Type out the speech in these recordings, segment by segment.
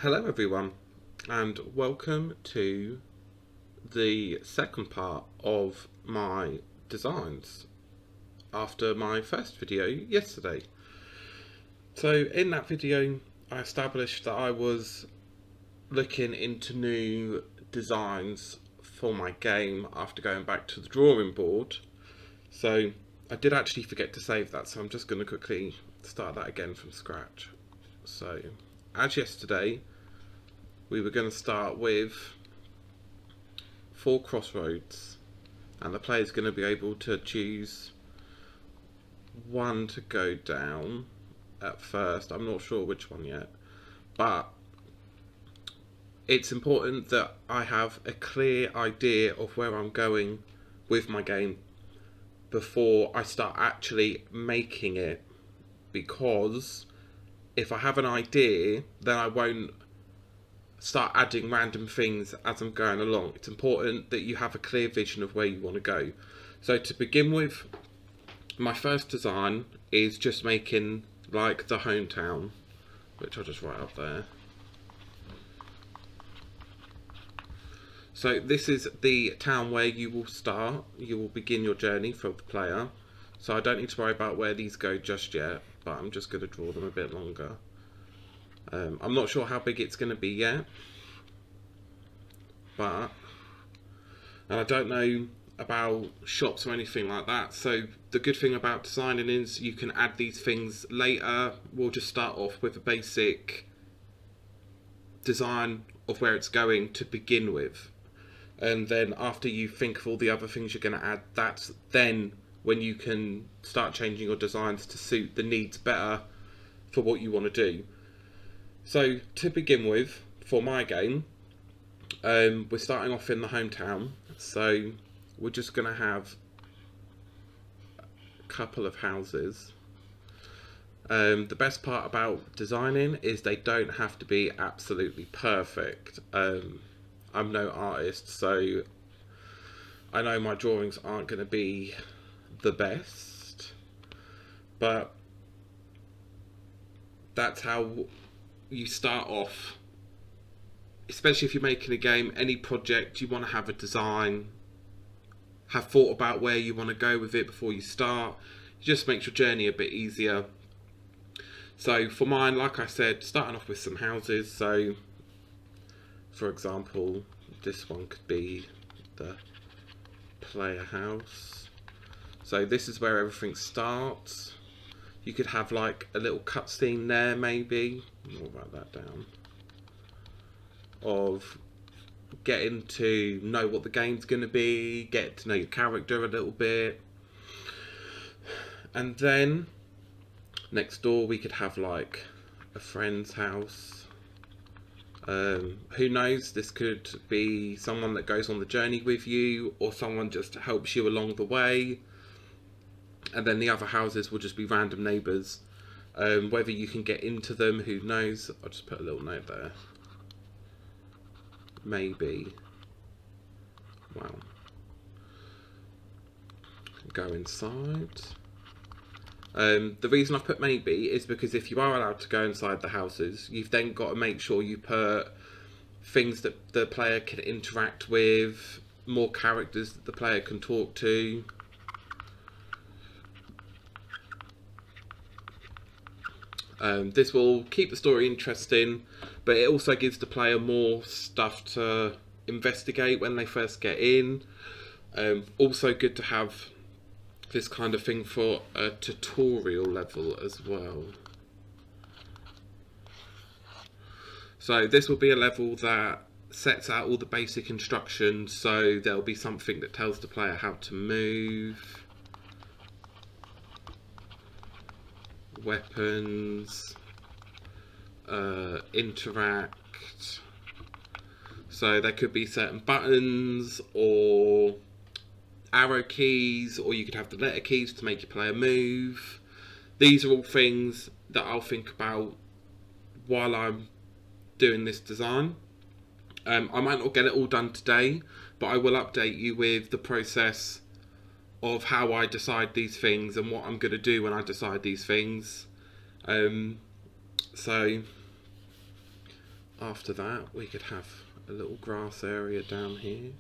Hello everyone, and welcome to the second part of my designs after my first video yesterday. So in that video I established that I was looking into new designs for my game after going back to the drawing board. So I did actually forget to save that, so I'm just going to quickly start that again from scratch. So as yesterday, we were going to start with 4 crossroads, and the player's going to be able to choose one to go down at first. I'm not sure which one yet, but it's important that I have a clear idea of where I'm going with my game before I start actually making it, because if I have an idea, then I won't start adding random things as I'm going along. It's important that you have a clear vision of where you want to go. So to begin with, my first design is just making like the hometown, which I'll just write up there. So this is the town where you will start. You will begin your journey for the player. So I don't need to worry about where these go just yet, but I'm just going to draw them a bit longer. I'm not sure how big it's going to be yet, and I don't know about shops or anything like that. So the good thing about designing is you can add these things later. We'll just start off with a basic design of where it's going to begin with, and then after you think of all the other things you're going to add, that's then when you can start changing your designs to suit the needs better for what you want to do. So to begin with, for my game, we're starting off in the hometown. So we're just going to have a couple of houses. The best part about designing is they don't have to be absolutely perfect. I'm no artist, so I know my drawings aren't going to be the best, but that's how you start off. Especially if you're making a game, any project, you want to have a design, have thought about where you want to go with it before you start. It just makes your journey a bit easier. So for mine, like I said, starting off with some houses. So for example, this one could be the player house. So this is where everything starts. You could have like a little cutscene there, maybe. I'll write that down. Of getting to know what the game's going to be, get to know your character a little bit. And then next door we could have like a friend's house. Who knows, this could be someone that goes on the journey with you, or someone just helps you along the way. And then the other houses will just be random neighbours. Whether you can get into them, who knows. I'll just put a little note there. Maybe. Wow. Go inside. The reason I've put maybe is because if you are allowed to go inside the houses, you've then got to make sure you put things that the player can interact with, more characters that the player can talk to. This will keep the story interesting, but it also gives the player more stuff to investigate when they first get in. Also good to have this kind of thing for a tutorial level as well. So this will be a level that sets out all the basic instructions, so there'll be something that tells the player how to move, weapons, interact. So there could be certain buttons or arrow keys, or you could have the letter keys to make your player move. These are all things that I'll think about while I'm doing this design. I might not get it all done today, but I will update you with the process of how I decide these things and what I'm going to do when I decide these things. So after that, we could have a little grass area down here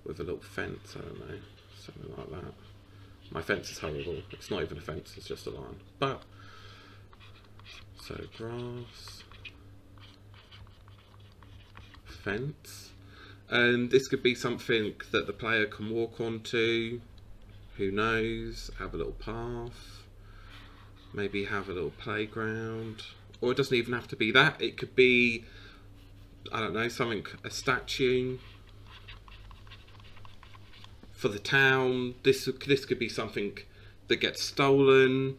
with a little fence, I don't know, something like that. My fence is horrible. It's not even a fence, it's just a line. But, so grass, fence. And this could be something that the player can walk onto, who knows, have a little path, maybe have a little playground. Or it doesn't even have to be that, it could be, I don't know, something, a statue for the town. This could be something that gets stolen,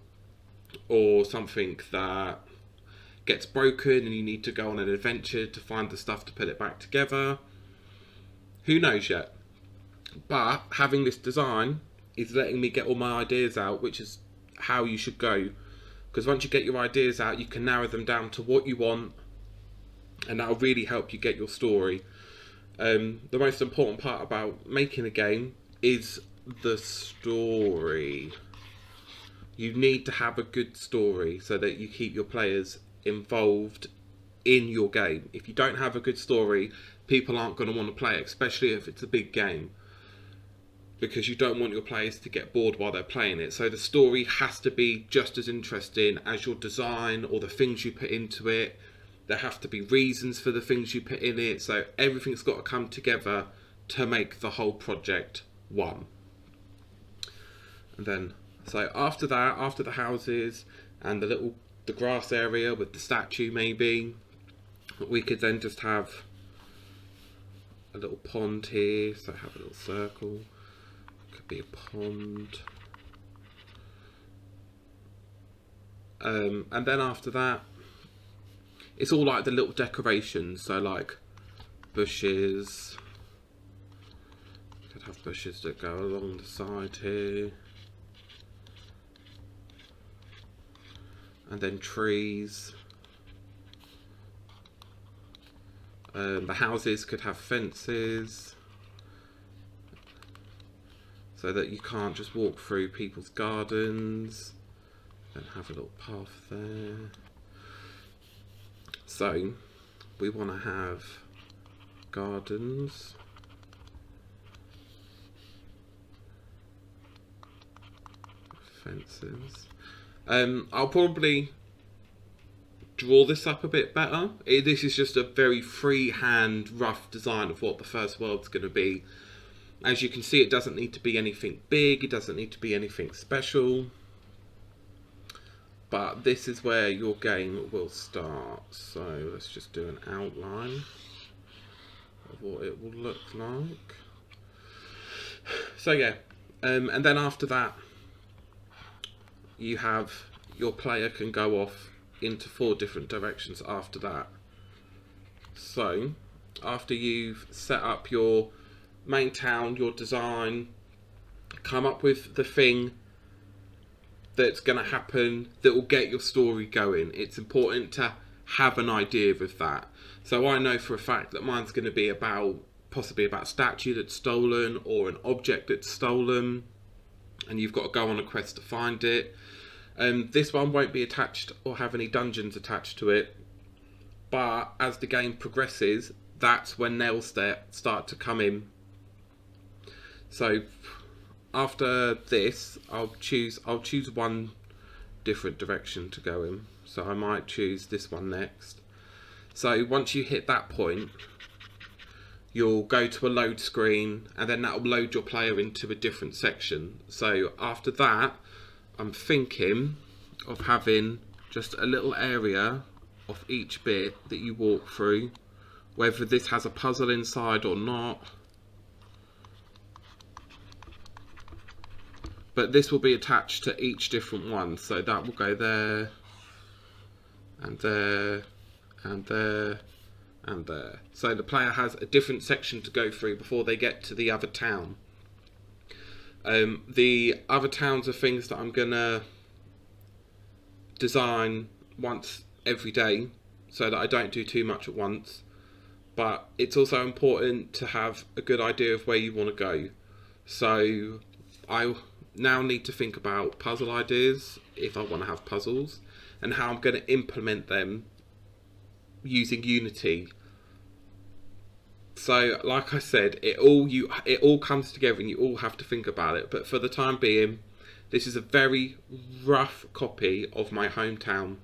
or something that gets broken and you need to go on an adventure to find the stuff to put it back together. Who knows yet? But having this design is letting me get all my ideas out, which is how you should go. Because once you get your ideas out, you can narrow them down to what you want, and that'll really help you get your story. The most important part about making a game is the story. You need to have a good story so that you keep your players involved in your game. If you don't have a good story, people aren't going to want to play it, especially if it's a big game, because you don't want your players to get bored while they're playing it. So the story has to be just as interesting as your design or the things you put into it. There have to be reasons for the things you put in it, so everything's got to come together to make the whole project one. And then, so after that, after the houses and the grass area with the statue maybe, we could then just have a little pond here, so have a little circle. Could be a pond. And then after that, it's all like the little decorations, so like bushes. Could have bushes that go along the side here. And then trees. The houses could have fences, so that you can't just walk through people's gardens. And have a little path there. So we want to have gardens, fences. I'll probably draw this up a bit better. This is just a very freehand, rough design of what the first world's going to be. As you can see, it doesn't need to be anything big, it doesn't need to be anything special. But this is where your game will start. So let's just do an outline of what it will look like. So yeah, and then after that, you have your player can go off into 4 different directions after that. So after you've set up your main town, your design, come up with the thing that's going to happen that will get your story going. It's important to have an idea with that. So I know for a fact that mine's going to be possibly about a statue that's stolen or an object that's stolen, and you've got to go on a quest to find it. This one won't be attached or have any dungeons attached to it, but as the game progresses, that's when they'll start to come in. So after this, I'll choose one different direction to go in. So I might choose this one next. So once you hit that point, you'll go to a load screen, and then that'll load your player into a different section. So after that, I'm thinking of having just a little area of each bit that you walk through, whether this has a puzzle inside or not. But this will be attached to each different one, so that will go there, and there, and there, and there. So the player has a different section to go through before they get to the other town. The other towns are things that I'm gonna design once every day, so that I don't do too much at once. But it's also important to have a good idea of where you want to go. So I now need to think about puzzle ideas, if I want to have puzzles, and how I'm going to implement them using Unity. So, like I said, it all comes together, and you all have to think about it. But for the time being, this is a very rough copy of my hometown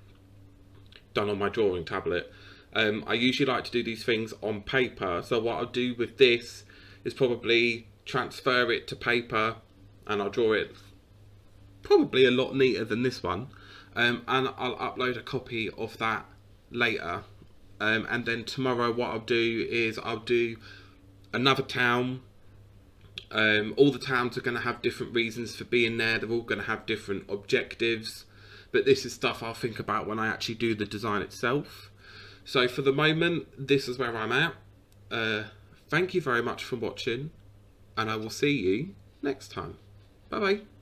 done on my drawing tablet. I usually like to do these things on paper, so what I'll do with this is probably transfer it to paper, and I'll draw it probably a lot neater than this one, and I'll upload a copy of that later. And then tomorrow what I'll do is I'll do another town. All the towns are going to have different reasons for being there. They're all going to have different objectives. But this is stuff I'll think about when I actually do the design itself. So for the moment, this is where I'm at. Thank you very much for watching, and I will see you next time. Bye bye.